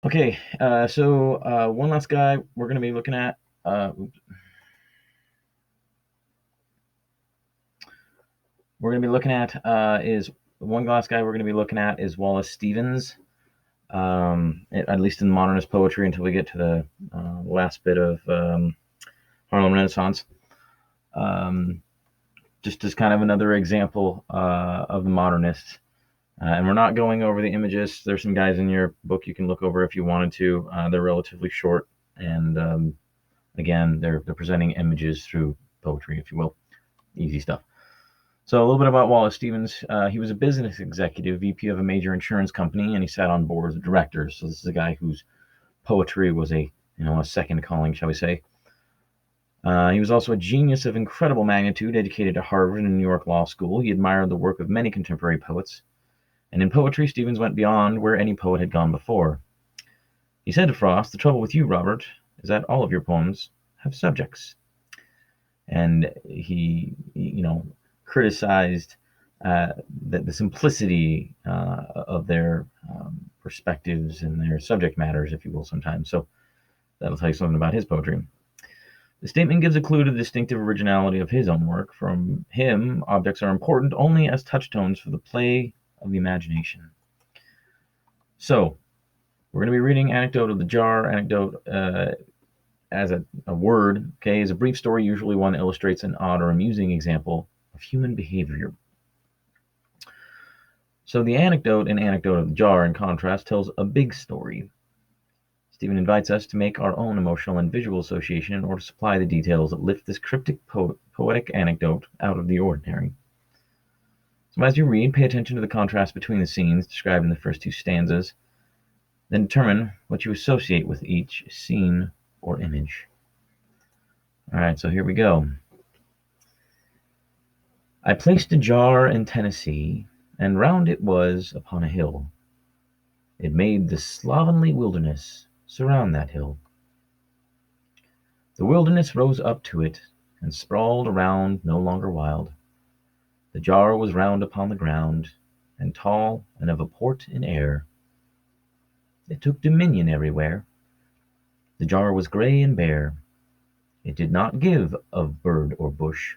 Okay, one last guy we're going to be looking at. Oops. We're going to be looking at is one last guy we're going to be looking at is Wallace Stevens. At least in modernist poetry, until we get to the last bit of Harlem Renaissance. Just as kind of another example of the modernists. And we're not going over the images. There's some guys in your book you can look over if you wanted to. They're relatively short, and again, they're presenting images through poetry, if you will. Easy stuff. So a little bit about Wallace Stevens. He was a business executive, VP of a major insurance company, and he sat on boards of directors. So this is a guy whose poetry was a second calling, shall we say. He was also a genius of incredible magnitude, educated at Harvard and New York Law School. He admired the work of many contemporary poets. And in poetry, Stevens went beyond where any poet had gone before. He said to Frost, "The trouble with you, Robert, is that all of your poems have subjects." And he criticized the simplicity of their perspectives and their subject matters, if you will, sometimes. So that'll tell you something about his poetry. The statement gives a clue to the distinctive originality of his own work. From him, objects are important only as touchstones for the play of the imagination. So we're going to be reading Anecdote of the Jar. Anecdote as a word, okay, is a brief story, usually one that illustrates an odd or amusing example of human behavior. So the anecdote in Anecdote of the Jar, in contrast, tells a big story. Stephen invites us to make our own emotional and visual association in order to supply the details that lift this cryptic poetic anecdote out of the ordinary. So as you read, pay attention to the contrast between the scenes described in the first two stanzas, then determine what you associate with each scene or image. All right, so here we go. I placed a jar in Tennessee, and round it was upon a hill. It made the slovenly wilderness surround that hill. The wilderness rose up to it, and sprawled around no longer wild. The jar was round upon the ground, and tall, and of a port in air. It took dominion everywhere. The jar was grey and bare. It did not give of bird or bush,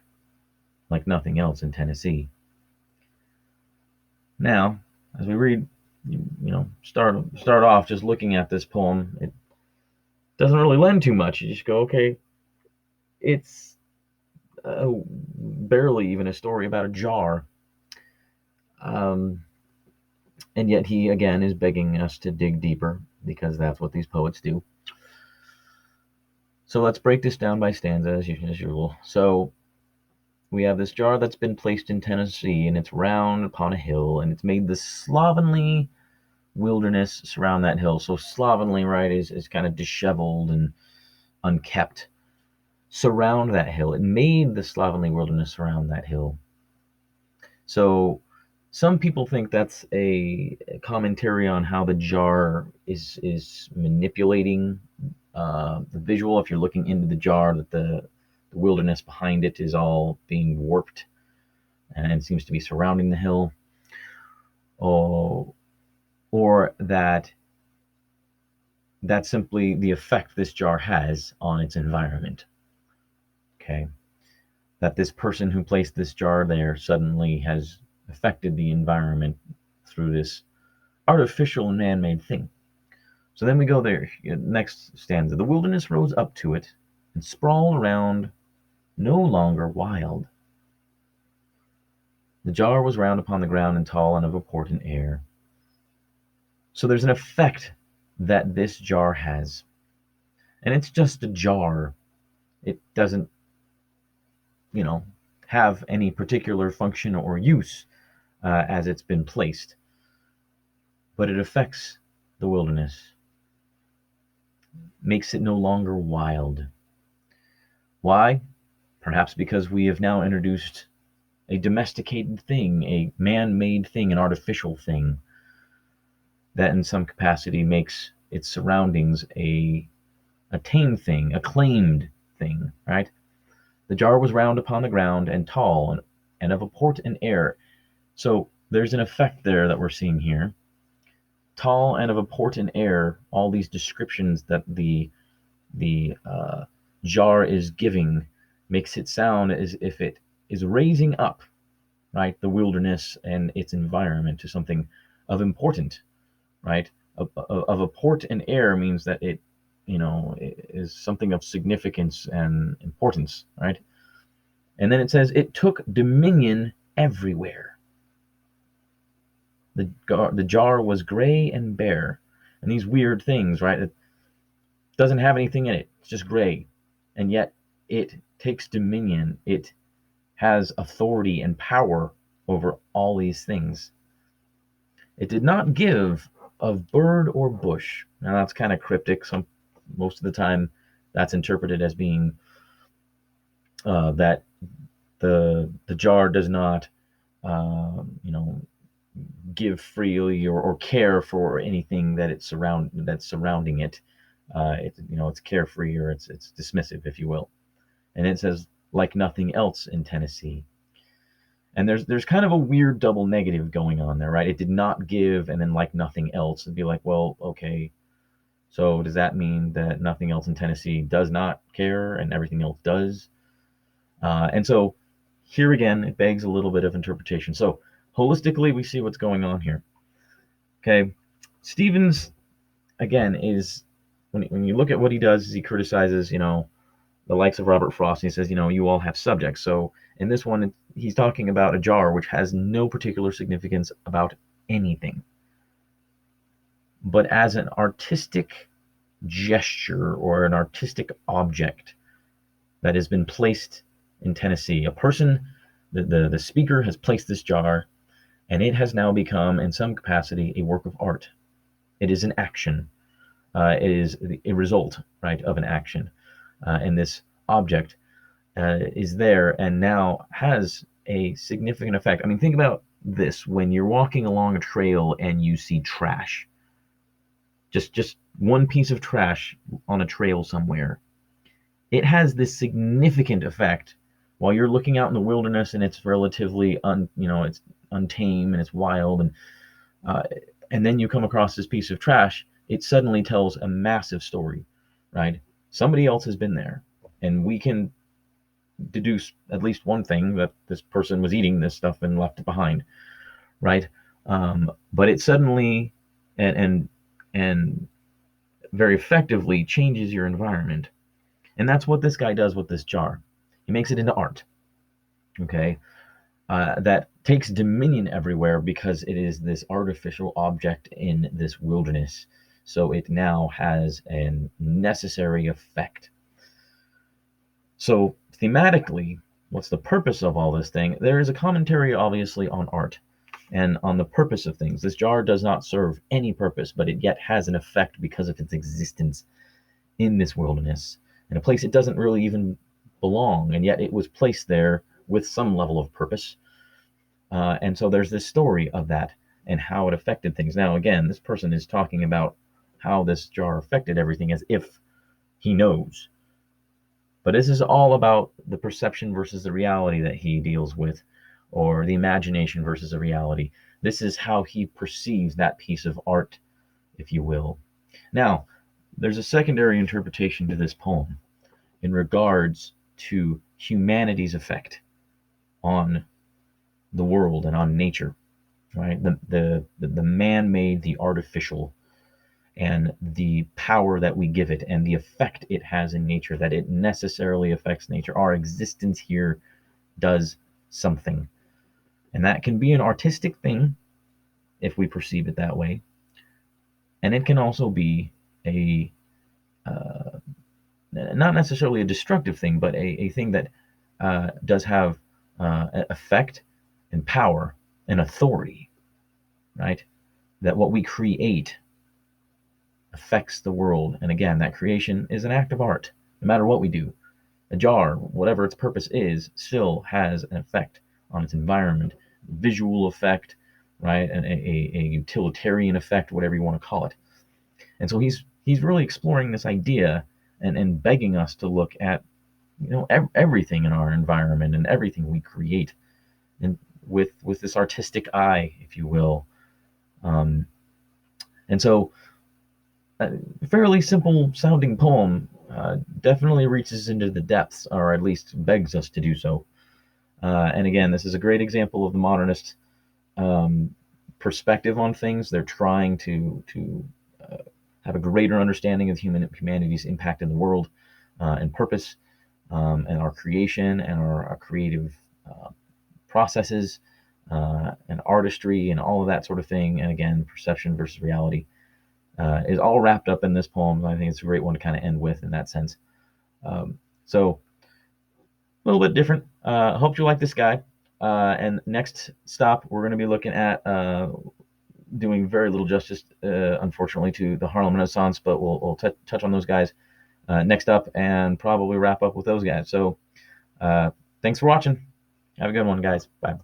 like nothing else in Tennessee. Now, as we read, start off just looking at this poem, it doesn't really lend too much. You just go, okay, it's barely even a story about a jar. And yet he, again, is begging us to dig deeper, because that's what these poets do. So let's break this down by stanza, as usual. So we have this jar that's been placed in Tennessee, and it's round upon a hill, and it's made the slovenly wilderness surround that hill. So slovenly, right, is kind of disheveled and unkept. Surround that hill. It made the slovenly wilderness surround that hill. So some people think that's a commentary on how the jar is manipulating the visual. If you're looking into the jar, that the wilderness behind it is all being warped and seems to be surrounding the hill. Or that that's simply the effect this jar has on its environment. Okay, that this person who placed this jar there suddenly has affected the environment through this artificial and man-made thing. So then we go there. Next stanza. The wilderness rose up to it and sprawled around, no longer wild. The jar was round upon the ground and tall, and of a port in air. So there's an effect that this jar has. And it's just a jar. It doesn't, have any particular function or use as it's been placed. But it affects the wilderness, makes it no longer wild. Why? Perhaps because we have now introduced a domesticated thing, a man-made thing, an artificial thing, that in some capacity makes its surroundings a tame thing, a claimed thing, right? The jar was round upon the ground and tall, and of a port in air. So there's an effect there that we're seeing here. tall and of a port in air, all these descriptions that the jar is giving makes it sound as if it is raising up, right, the wilderness and its environment to something of important, right? Of a port in air means that it, is something of significance and importance, right? And then it says it took dominion everywhere. The jar was gray and bare, and these weird things, right? It doesn't have anything in it. It's just gray, and yet it takes dominion. It has authority and power over all these things. It did not give of bird or bush. Now that's kind of cryptic. Most of the time, that's interpreted as being that the jar does not, you know, give freely or care for anything that's surrounding it. It's carefree, or it's dismissive, if you will. And it says like nothing else in Tennessee. And there's kind of a weird double negative going on there, right? It did not give, and then like nothing else. It'd be like, well, okay, so does that mean that nothing else in Tennessee does not care and everything else does? And so here again, it begs a little bit of interpretation. So holistically, we see what's going on here. Okay, Stevens again is when you look at what he does, is he criticizes, the likes of Robert Frost. And he says, you all have subjects. So in this one, he's talking about a jar which has no particular significance about anything, but as an artistic gesture or an artistic object that has been placed in Tennessee. A person, the speaker has placed this jar, and it has now become, in some capacity, a work of art. It is an action. It is a result, right, of an action. And this object is there and now has a significant effect. I mean, think about this: when you're walking along a trail and you see trash, just one piece of trash on a trail somewhere, it has this significant effect while you're looking out in the wilderness and it's relatively it's untamed and it's wild, uh, and then you come across this piece of trash. It suddenly tells a massive story, right? Somebody else has been there, and we can deduce at least one thing, that this person was eating this stuff and left it behind, right? But it suddenly and very effectively changes your environment. And that's what this guy does with this jar. He makes it into art, okay? That takes dominion everywhere because it is this artificial object in this wilderness. So it now has a necessary effect. So thematically, what's the purpose of all this thing? There is a commentary, obviously, on art and on the purpose of things. This jar does not serve any purpose, but it yet has an effect because of its existence in this wilderness, in a place it doesn't really even belong, and yet it was placed there with some level of purpose. And so there's this story of that and how it affected things. Now, again, this person is talking about how this jar affected everything as if he knows. But this is all about the perception versus the reality that he deals with, or the imagination versus the reality. This is how he perceives that piece of art, if you will. Now, there's a secondary interpretation to this poem in regards to humanity's effect on the world and on nature, right? The man-made, the artificial, and the power that we give it and the effect it has in nature, that it necessarily affects nature. Our existence here does something. And that can be an artistic thing if we perceive it that way. And it can also be a not necessarily a destructive thing, but a thing that does have effect and power and authority, right? That what we create affects the world. And again, that creation is an act of art. No matter what we do, a jar, whatever its purpose is, still has an effect on its environment, visual effect, right? And a utilitarian effect, whatever you want to call it. And so he's really exploring this idea and begging us to look at everything in our environment and everything we create, and with this artistic eye, if you will. And so, a fairly simple sounding poem definitely reaches into the depths, or at least begs us to do so. And again, this is a great example of the modernist um, perspective on things. They're trying to have a greater understanding of humanity's impact in the world and purpose, and our creation and our creative uh, processes and artistry and all of that sort of thing. And again, perception versus reality is all wrapped up in this poem. I think it's a great one to kind of end with in that sense. So a little bit different. Hope you like this guy. And next stop, we're going to be looking at doing very little justice, unfortunately, to the Harlem Renaissance, but we'll touch on those guys next up and probably wrap up with those guys. So thanks for watching. Have a good one, guys. Bye.